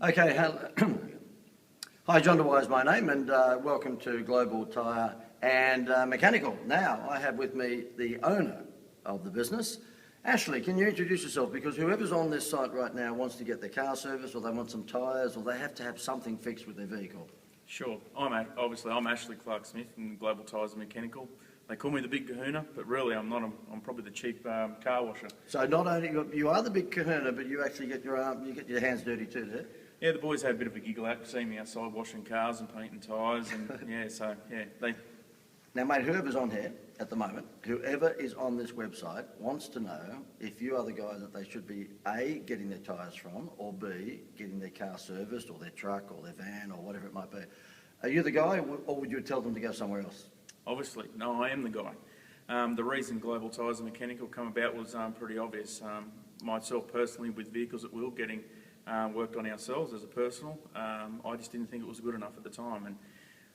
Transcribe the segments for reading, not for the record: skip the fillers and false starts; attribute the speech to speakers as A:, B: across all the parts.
A: Okay, hi, John Dwyer is my name, and welcome to Global Tyre and Mechanical. Now, I have with me the owner of the business. Ashley, can you introduce yourself? Because whoever's on this site right now wants to get their car serviced, or they want some tyres, or they have to have something fixed with their vehicle.
B: Sure. I'm Ashley Clark-Smith from Global Tyres and Mechanical. They call me the Big Kahuna, but really I'm not. I'm probably the cheap car washer.
A: So not only you are the big kahuna, but you actually get your hands dirty too, do you?
B: Yeah, the boys have a bit of a giggle out, see me outside washing cars and painting tyres, and they.
A: Now, mate, whoever's on here at the moment, whoever is on this website wants to know if you are the guy that they should be A, getting their tyres from, or B, getting their car serviced, or their truck, or their van, or whatever it might be. Are you the guy, or would you tell them to go somewhere else?
B: Obviously, no, I am the guy. The reason Global Tyres and Mechanical come about was pretty obvious. Myself personally, with vehicles at will, getting worked on ourselves as a personal, I just didn't think it was good enough at the time. And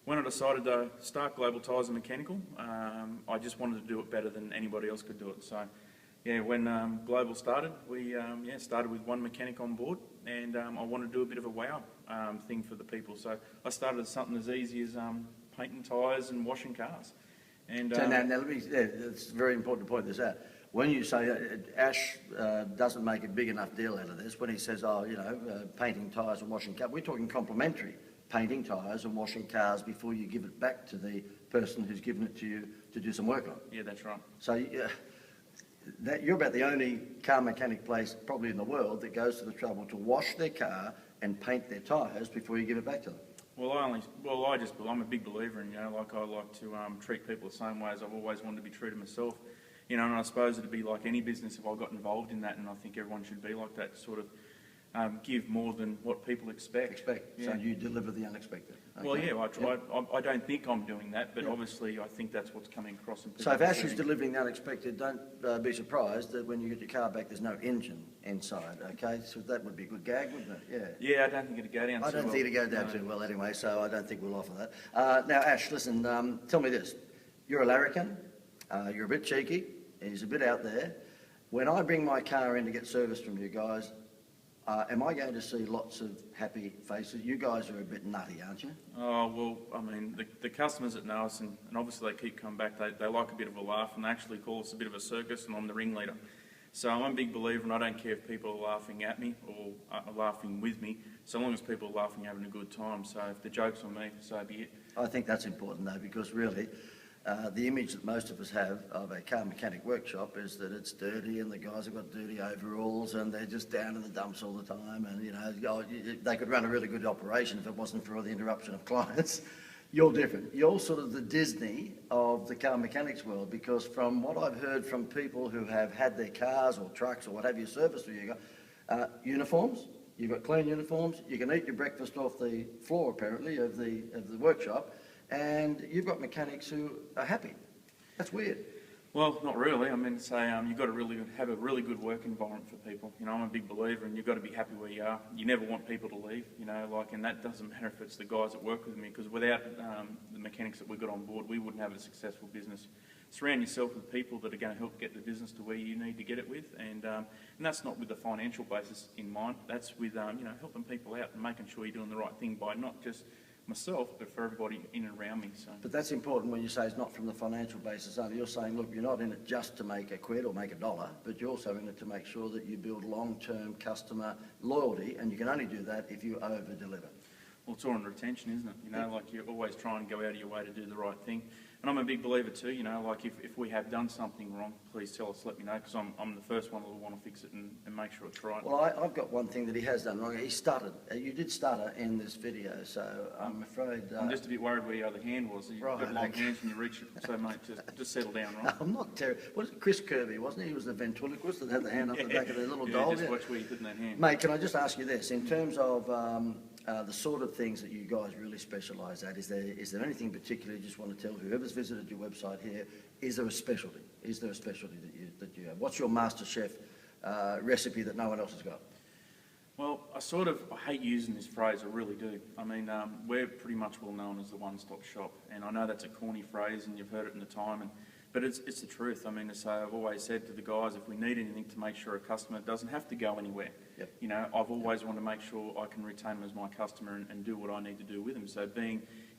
B: when I decided to start Global Tyres and Mechanical, I just wanted to do it better than anybody else could do it. So, yeah, when Global started, we started with one mechanic on board, and I wanted to do a bit of a wow thing for the people. So I started something as easy as painting tyres and washing cars. And
A: so now let me, it's very important to point this out. When you say Ash doesn't make a big enough deal out of this, when he says, painting tyres and washing cars, we're talking complimentary. Painting tyres and washing cars before you give it back to the person who's given it to you to do some work on.
B: Yeah, that's right.
A: So you're about the only car mechanic place probably in the world that goes to the trouble to wash their car and paint their tyres before you give it back to them.
B: I'm a big believer in, I like to treat people the same way as I've always wanted to be treated myself. And I suppose it'd be like any business if I got involved in that, and I think everyone should be like that, sort of give more than what people expect.
A: Yeah. So you deliver the unexpected. Okay.
B: Well, yeah, I try. Yeah. I don't think I'm doing that, but obviously I think that's what's coming across in people.
A: So if Ash is delivering the unexpected, don't be surprised that when you get your car back, there's no engine inside, okay? So that would be a good gag, wouldn't it? Yeah.
B: Yeah, I don't think it'd go down too well.
A: I don't think it'd go down too well anyway, so I don't think we'll offer that. Now, Ash, listen, tell me this. You're a larrikin, you're a bit cheeky, he's a bit out there. When I bring my car in to get serviced from you guys, am I going to see lots of happy faces? You guys are a bit nutty, aren't you?
B: Oh, well, I mean, the customers that know us, and obviously they keep coming back, they like a bit of a laugh, and they actually call us a bit of a circus, and I'm the ringleader. So I'm a big believer, and I don't care if people are laughing at me or are laughing with me, so long as people are laughing, having a good time. So if the joke's on me, so be it.
A: I think that's important, though, because really, the image that most of us have of a car mechanic workshop is that it's dirty and the guys have got dirty overalls and they're just down in the dumps all the time, and they could run a really good operation if it wasn't for all the interruption of clients. You're different. You're sort of the Disney of the car mechanics world, because from what I've heard from people who have had their cars or trucks or what have you serviced, you got uniforms. You've got clean uniforms. You can eat your breakfast off the floor, apparently, of the workshop. And you've got mechanics who are happy. That's weird.
B: Well, not really. I mean, to say you've got to have a really good work environment for people. I'm a big believer, and you've got to be happy where you are. You never want people to leave. And that doesn't matter if it's the guys that work with me, because without the mechanics that we've got on board, we wouldn't have a successful business. Surround yourself with people that are going to help get the business to where you need to get it with, and that's not with the financial basis in mind. That's with helping people out and making sure you're doing the right thing by not just myself, but for everybody in and around me. So.
A: But that's important when you say it's not from the financial basis only. You're saying, look, you're not in it just to make a quid or make a dollar, but you're also in it to make sure that you build long-term customer loyalty, and you can only do that if you over-deliver.
B: Well, it's all in retention, isn't it? Like you're always trying to go out of your way to do the right thing. And I'm a big believer too, like if we have done something wrong, please tell us, let me know, because I'm the first one that will want to fix it and make sure it's right.
A: Well, I've got one thing that he has done wrong. He stuttered. You did stutter in this video, so I'm afraid...
B: I'm just a bit worried where your other hand was. You've got long hands when you reach it, so mate, just settle down, right?
A: I'm not terrible. What is it, Chris Kirby, wasn't he? He was the ventriloquist that had the hand up the back of the little doll.
B: Just watch where you're putting that hand.
A: Mate, can I just ask you this? In terms of the sort of things that you guys really specialise at, is there anything particular you just want to tell whoever's visited your website here? Is there a specialty? Is there a specialty that you have? What's your master chef recipe that no one else has got?
B: Well, I hate using this phrase, I really do. I mean, we're pretty much well known as the one-stop shop, and I know that's a corny phrase and you've heard it in the time, and But it's the truth. I mean, so I've always said to the guys, if we need anything, to make sure a customer doesn't have to go anywhere.
A: Yep.
B: You know, I've always wanted to make sure I can retain them as my customer and do what I need to do with them. So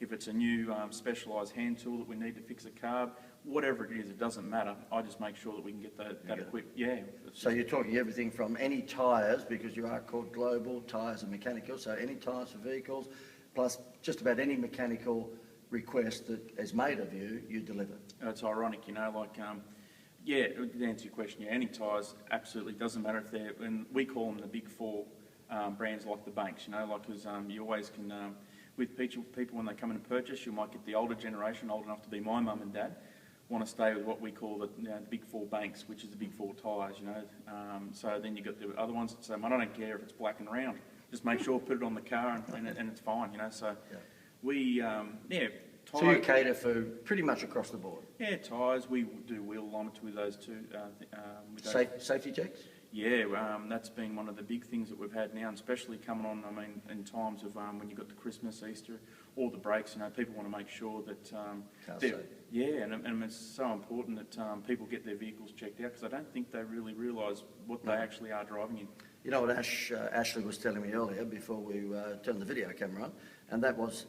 B: if it's a new specialised hand tool that we need to fix a carb, whatever it is, it doesn't matter. I just make sure that we can get that equipped. Yeah.
A: So you're talking everything from any tyres, because you are called Global Tyres and Mechanical, so any tyres for vehicles, plus just about any mechanical request that is made of you, you deliver.
B: It's ironic, you know, like, yeah, to answer your question, yeah, any tyres, absolutely, doesn't matter if they're, and we call them the big four brands like the banks, you know, like, because you always can, with people when they come in and purchase, you might get the older generation, old enough to be my mum and dad, want to stay with what we call the big four banks, which is the big four tyres, you know. So then you've got the other ones that say, I don't care if it's black and round, just make sure, put it on the car and it's fine, you know. So we,
A: So you cater for pretty much across the board?
B: Yeah, tyres, we do wheel alignment with those two.
A: Safety checks?
B: Yeah, that's been one of the big things that we've had now, and especially coming on, I mean, in times of when you've got the Christmas, Easter, all the breaks, you know, people want to make sure that... yeah, and it's so important that people get their vehicles checked out, because I don't think they really realise what they actually are driving in.
A: You know what Ashley was telling me earlier before we turned the video camera on, and that was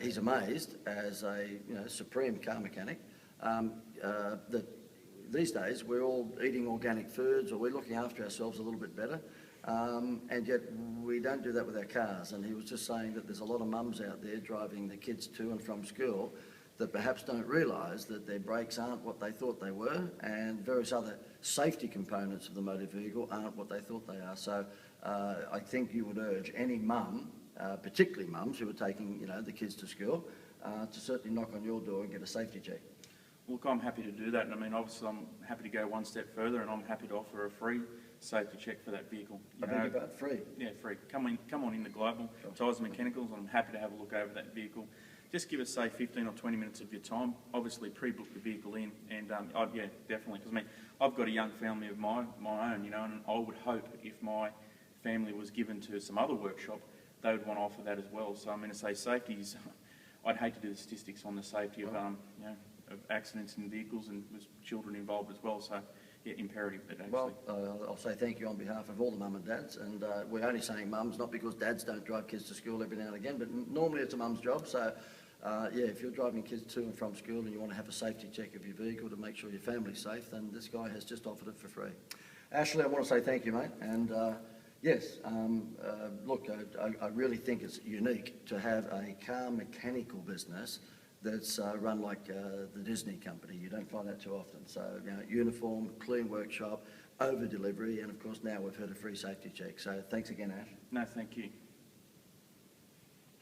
A: he's amazed as a supreme car mechanic that these days we're all eating organic foods, or we're looking after ourselves a little bit better, and yet we don't do that with our cars. And he was just saying that there's a lot of mums out there driving their kids to and from school that perhaps don't realise that their brakes aren't what they thought they were, and various other safety components of the motor vehicle aren't what they thought they are. So I think you would urge any mum, particularly mums who are taking the kids to school, to certainly knock on your door and get a safety check.
B: Look, I'm happy to do that, and I mean, obviously I'm happy to go one step further, and I'm happy to offer a free safety check for that vehicle.
A: I beg your pardon, free?
B: Yeah, free. Come on in the Global Tyres and Mechanicals, and I'm happy to have a look over that vehicle. Just give us, say, 15 or 20 minutes of your time. Obviously, pre-book the vehicle in, and yeah, definitely. Because I mean, I've got a young family of my own, and I would hope if my family was given to some other workshop, they would want to offer that as well. So I'm going to say safety is. I'd hate to do the statistics on the safety of of accidents in vehicles and with children involved as well. So yeah, imperative that actually.
A: Well, I'll say thank you on behalf of all the mum and dads, and we're only saying mums, not because dads don't drive kids to school every now and again, but normally it's a mum's job. So. Yeah, if you're driving kids to and from school and you want to have a safety check of your vehicle to make sure your family's safe, then this guy has just offered it for free. Ashley, I want to say thank you, mate. And yes, look, I really think it's unique to have a car mechanical business that's run like the Disney company. You don't find that too often. So, uniform, clean workshop, over delivery, and of course now we've heard a free safety check. So thanks again, Ash.
B: No, thank you.